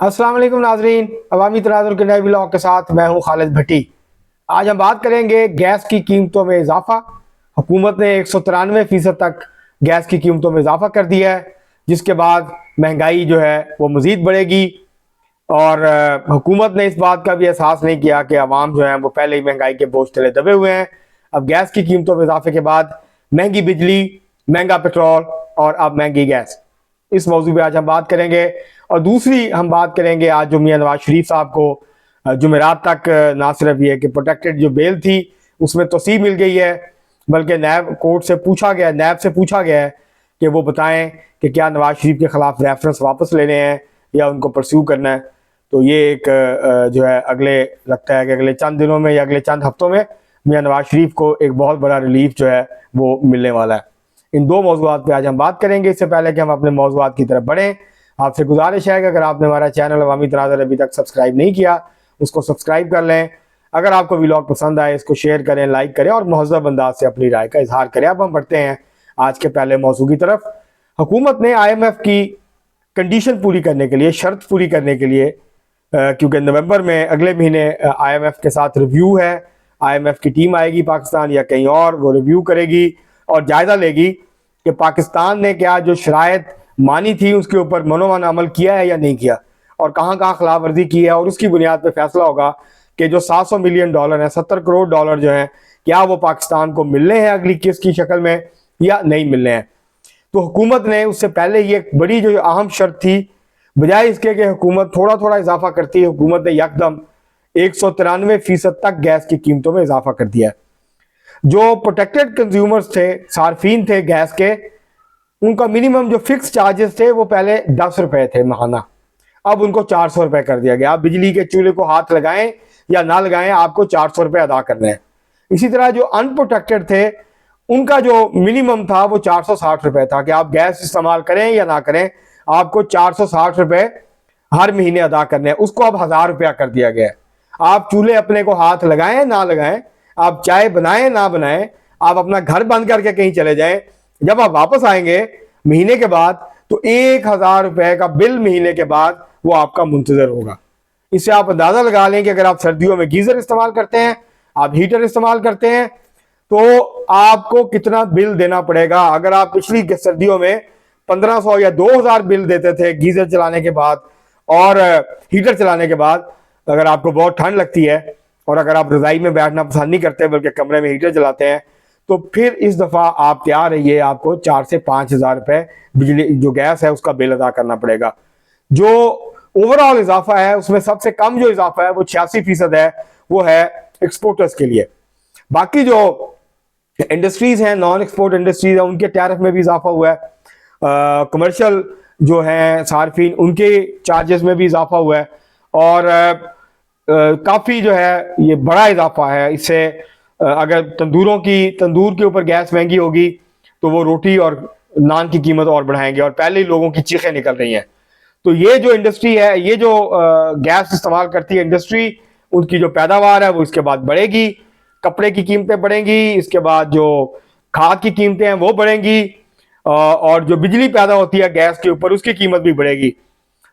अस्सलाम वालेकुम नाजरीन, अवामी तनाजुर के नए ब्लॉग के साथ मैं हूं खालिद भट्टी। आज हम बात करेंगे गैस की कीमतों में इजाफा। हुकूमत ने 193% तक गैस की कीमतों में इजाफा कर दिया है, जिसके बाद महंगाई जो है वो मज़ीद बढ़ेगी। और हुकूमत ने इस बात का भी एहसास नहीं किया कि अवाम जो है वो पहले ही महंगाई के बोझ तले दबे हुए हैं। अब गैस की कीमतों में इजाफे के बाद महंगी बिजली, महंगा पेट्रोल और अब महंगी गैस, इस मौजू पे आज हम बात करेंगे। और दूसरी हम बात करेंगे आज जो मियां नवाज शरीफ साहब को जुमेरात तक ना सिर्फ ये कि प्रोटेक्टेड जो बेल थी उसमें तोसी मिल गई है, बल्कि नैब कोर्ट से पूछा गया, नैब से पूछा गया है कि वो बताएं कि क्या नवाज शरीफ के खिलाफ रेफरेंस वापस लेने हैं या उनको परस्यू करना है। तो ये एक जो है अगले, लगता है कि अगले चंद दिनों में या अगले चंद हफ्तों में मियां नवाज शरीफ को एक बहुत बड़ा रिलीफ जो है वो मिलने वाला है। इन दो मौजूआत पे आज हम बात करेंगे। इससे पहले कि हम अपने मौजूआत की तरफ बढ़ें, आपसे गुजारिश है कि अगर आपने हमारा चैनल अवामी तनाज़ुर अभी तक सब्सक्राइब नहीं किया, उसको सब्सक्राइब कर लें। अगर आपको व्लॉग पसंद आए, इसको शेयर करें, लाइक करें और महज़ब अंदाज से अपनी राय का इजहार करें। अब हम बढ़ते हैं आज के पहले मौजू की तरफ। हुकूमत ने IMF की कंडीशन पूरी करने के लिए, शर्त पूरी करने के लिए, क्योंकि नवंबर में अगले महीने IMF के साथ रिव्यू है, IMF की टीम आएगी पाकिस्तान या कहीं और, वो रिव्यू करेगी और जायज़ा लेगी कि पाकिस्तान ने क्या जो शराइत मानी थी उसके ऊपर मनोमान अमल किया है या नहीं किया, और कहाँ कहाँ खिलाफ वर्जी की है। और उसकी बुनियाद पर फैसला होगा कि जो $700 मिलियन है, $70 करोड़ जो हैं, क्या वो पाकिस्तान को मिलने हैं अगली किस्त की शक्ल में या नहीं मिलने हैं। तो हुकूमत ने उससे पहले ये बड़ी जो अहम शर्त थी, बजाय इसके कि हुकूमत थोड़ा थोड़ा इजाफा करती है, हुकूमत ने यकदम 193% तक गैस की कीमतों में इजाफा कर दिया है। जो प्रोटेक्टेड कंज्यूमर्स थे, सार्फिन थे गैस के, उनका मिनिमम जो फिक्स चार्जेस थे वो पहले ₹10 थे महाना, अब उनको ₹400 कर दिया गया। आप बिजली के चूल्हे को हाथ लगाएं या ना लगाएं, आपको ₹400 अदा करने हैं। इसी तरह जो अनप्रोटेक्टेड थे उनका जो मिनिमम था वो ₹460 था कि आप गैस इस्तेमाल करें या ना करें, आपको ₹460 हर महीने अदा करने हैं। उसको अब ₹1000 कर दिया गया है। आप चूल्हे अपने को हाथ लगाएं ना लगाएं, आप चाय बनाएं ना बनाएं, आप अपना घर बंद करके कहीं चले जाएं, जब आप वापस आएंगे महीने के बाद तो ₹1000 का बिल महीने के बाद वो आपका मुंतजर होगा। इससे आप अंदाजा लगा लें कि अगर आप सर्दियों में गीजर इस्तेमाल करते हैं, आप हीटर इस्तेमाल करते हैं, तो आपको कितना बिल देना पड़ेगा। अगर आप पिछली सर्दियों में 1500 या 2000 बिल देते थे गीजर चलाने के बाद और हीटर चलाने के बाद, अगर आपको बहुत ठंड लगती है और अगर आप रजाई में बैठना पसंद नहीं करते बल्कि कमरे में हीटर चलाते हैं, तो फिर इस दफा आप तैयार रहिए, आपको 4 से 5 हज़ार रुपए बिजली जो गैस है उसका बिल अदा करना पड़ेगा। जो ओवरऑल इजाफा है उसमें सबसे कम जो इजाफा है वो 86% है, वो है एक्सपोर्टर्स के लिए। बाकी जो इंडस्ट्रीज हैं, नॉन एक्सपोर्ट इंडस्ट्रीज है, उनके टैरिफ में भी इजाफा हुआ है। कमर्शियल जो हैं सार्फिन, उनके चार्जेस में भी इजाफा हुआ है और काफ़ी जो है ये बड़ा इजाफा है। इससे अगर तंदूर के ऊपर गैस महंगी होगी तो वो रोटी और नान की कीमत और बढ़ाएंगे और पहले ही लोगों की चीखें निकल रही हैं। तो ये जो इंडस्ट्री है, ये जो गैस इस्तेमाल करती है इंडस्ट्री, उनकी जो पैदावार है वो इसके बाद बढ़ेगी, कपड़े की कीमतें बढ़ेंगी, इसके बाद जो खाद की कीमतें हैं वो बढ़ेंगी और जो बिजली पैदा होती है गैस के ऊपर उसकी कीमत भी बढ़ेगी।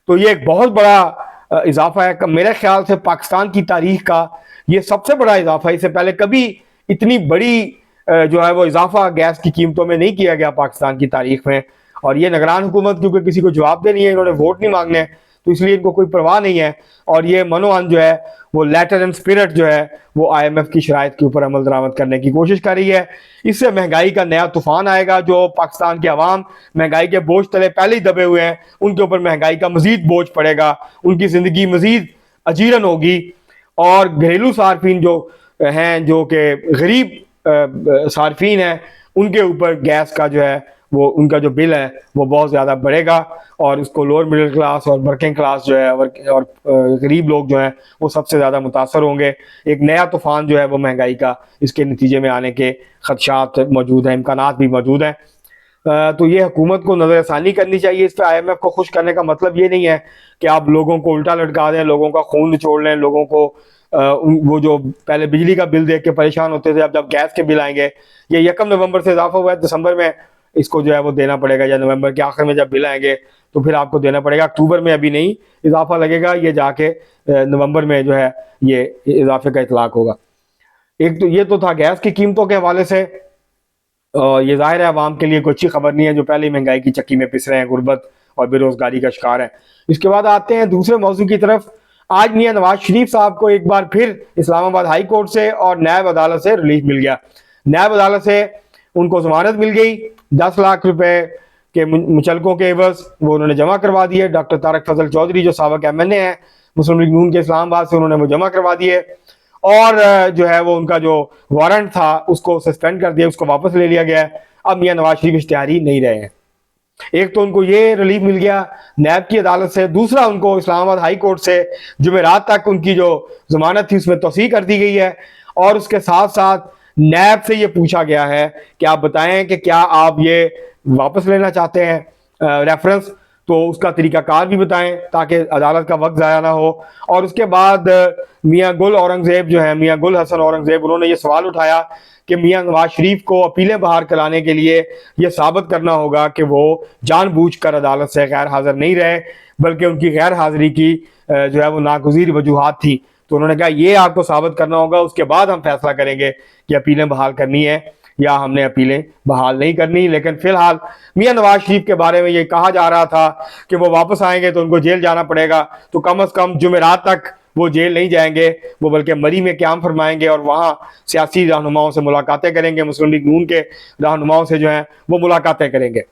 तो ये एक बहुत बड़ा इजाफा है। मेरे ख्याल से पाकिस्तान की तारीख का ये सबसे बड़ा इजाफा है। इससे पहले कभी इतनी बड़ी जो है वो इजाफा गैस की कीमतों में नहीं किया गया पाकिस्तान की तारीख में। और ये निगरान हुकूमत, क्योंकि किसी को जवाब देनी है, इन्होंने वोट नहीं मांगने, तो इसलिए इनको कोई परवाह नहीं है। और ये मनोअन जो है वो लेटर एंड स्पिरिट जो है वो IMF की शराइत के ऊपर अमल दरामद करने की कोशिश कर रही है। इससे महंगाई का नया तूफान आएगा। जो पाकिस्तान के अवाम महंगाई के बोझ तले पहले ही दबे हुए हैं, उनके ऊपर महंगाई का मजीद बोझ पड़ेगा, उनकी जिंदगी मजीद अजीरन होगी। और घरेलू सार्फिन जो हैं, जो कि गरीब सार्फिन हैं, उनके ऊपर गैस का जो है वो उनका जो बिल है वो बहुत ज़्यादा बढ़ेगा और उसको लोअर मिडिल क्लास और वर्किंग क्लास जो है और गरीब लोग जो हैं वो सबसे ज़्यादा मुतासर होंगे। एक नया तूफान जो है वो महंगाई का इसके नतीजे में आने के खदशात मौजूद हैं, इम्कानात भी मौजूद हैं। तो ये हुकूमत को नज़रसानी करनी चाहिए इस पर। IMF को खुश करने का मतलब ये नहीं है कि आप लोगों को उल्टा लटका दें, लोगों का खून निचोड़ लें, लोगों को वो जो पहले बिजली का बिल देख के परेशान होते थे, अब जब गैस के बिल आएंगे, ये 1 नवंबर से इजाफा हुआ है, दिसंबर में इसको जो है वो देना पड़ेगा या नवंबर के आखिर में जब बिल आएंगे तो फिर आपको देना पड़ेगा। अक्टूबर में अभी नहीं इजाफा लगेगा, ये जाके नवंबर में जो है ये इजाफे का इतलाक होगा। एक तो ये तो था गैस की कीमतों के हवाले से। ये जाहिर है आवाम के लिए कोई अच्छी खबर नहीं है जो पहले ही महंगाई की चक्की में पिस रहे हैं, गुर्बत और बेरोजगारी का शिकार है। इसके बाद आते हैं दूसरे मौजू की तरफ। आज मियां नवाज शरीफ साहब को एक बार फिर इस्लामाबाद हाई कोर्ट से और नायब अदालत से रिलीफ मिल गया। नायब अदालत से उनको जमानत मिल गई, 10 लाख रुपए के मुचलकों के एवज वो उन्होंने जमा करवा दिए। डॉक्टर तारक फजल चौधरी जो साबिक MNA है मुस्लिम लीग नून के इस्लामाबाद से, उन्होंने वो जमा करवा दिए और जो है वो उनका जो वारंट था उसको सस्पेंड कर दिया, उसको वापस ले लिया गया है। अब मियां नवाज शरीफ इश्तिहारी नहीं रहे हैं। एक तो उनको ये रिलीफ मिल गया नैब की अदालत से, दूसरा उनको इस्लामाबाद हाई कोर्ट से जुमेरात तक उनकी जो जमानत थी उसमें तोसी कर दी गई है। और उसके साथ साथ नैब से ये पूछा गया है कि आप बताएं कि क्या आप ये वापस लेना चाहते हैं रेफरेंस, तो उसका तरीकाकार भी बताएं ताकि अदालत का वक्त ज़ाया ना हो। और उसके बाद मियां गुल औरंगजेब जो है, मियां गुल हसन औरंगजेब, उन्होंने ये सवाल उठाया कि मियां नवाज शरीफ को अपीलें बहाल कराने के लिए ये साबित करना होगा कि वो जानबूझकर अदालत से गैर हाजिर नहीं रहे, बल्कि उनकी गैर हाजिरी की जो है वो नागुज़ीर वजूहात थी। तो उन्होंने कहा ये आपको साबित करना होगा, उसके बाद हम फैसला करेंगे कि अपीलें बहाल करनी है या हमने अपीलें बहाल नहीं करनी। लेकिन फिलहाल मियां नवाज शरीफ के बारे में ये कहा जा रहा था कि वो वापस आएंगे तो उनको जेल जाना पड़ेगा, तो कम से कम जुमेरात तक वो जेल नहीं जाएंगे, वो बल्कि मरी में क़याम फरमाएंगे और वहाँ सियासी रहनुमाओं से मुलाकातें करेंगे, मुस्लिम लीग नून के रहनुमाओं से जो हैं वो मुलाकातें करेंगे।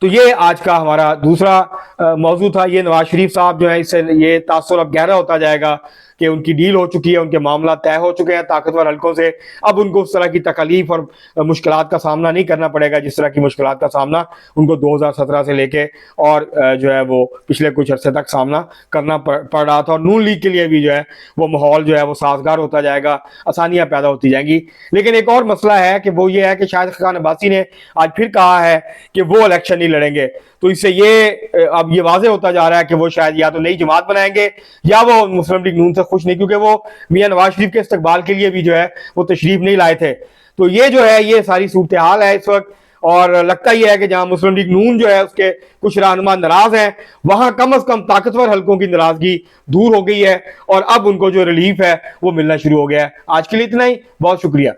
तो ये आज का हमारा दूसरा मौजू था। ये नवाज शरीफ साहब जो है, इससे ये तासुर अब गहरा होता जाएगा कि उनकी डील हो चुकी है, उनके मामला तय हो चुके हैं ताकतवर हलकों से। अब उनको उस तरह की तकलीफ और मुश्किलात का सामना नहीं करना पड़ेगा जिस तरह की मुश्किलात का सामना उनको 2017 से लेके और जो है वो पिछले कुछ अरसे तक सामना करना पड़ रहा था। और नून लीग के लिए भी जो है वो माहौल जो है वो साजगार होता जाएगा, आसानियाँ पैदा होती जाएंगी। लेकिन एक और मसला है कि वो ये है कि शाहिद खान अब्बासी ने आज फिर कहा है कि वो इलेक्शन नहीं लड़ेंगे, तो इससे ये अब ये वाज़ेह होता जा रहा है कि वो शायद या तो नई जमात बनाएंगे या वो मुस्लिम लीग नून से खुश नहीं, क्योंकि वो मियां नवाज शरीफ के इस्तकबाल के लिए भी जो है वो तशरीफ नहीं लाए थे। तो ये जो है ये सारी सूरत हाल है इस वक्त। और लगता ही है कि जहां मुस्लिम लीग नून जो है उसके कुछ रहनुमा नाराज हैं, वहां कम से कम ताकतवर हलकों की नाराजगी दूर हो गई है और अब उनको जो रिलीफ है वो मिलना शुरू हो गया है। आज के लिए इतना ही, बहुत शुक्रिया।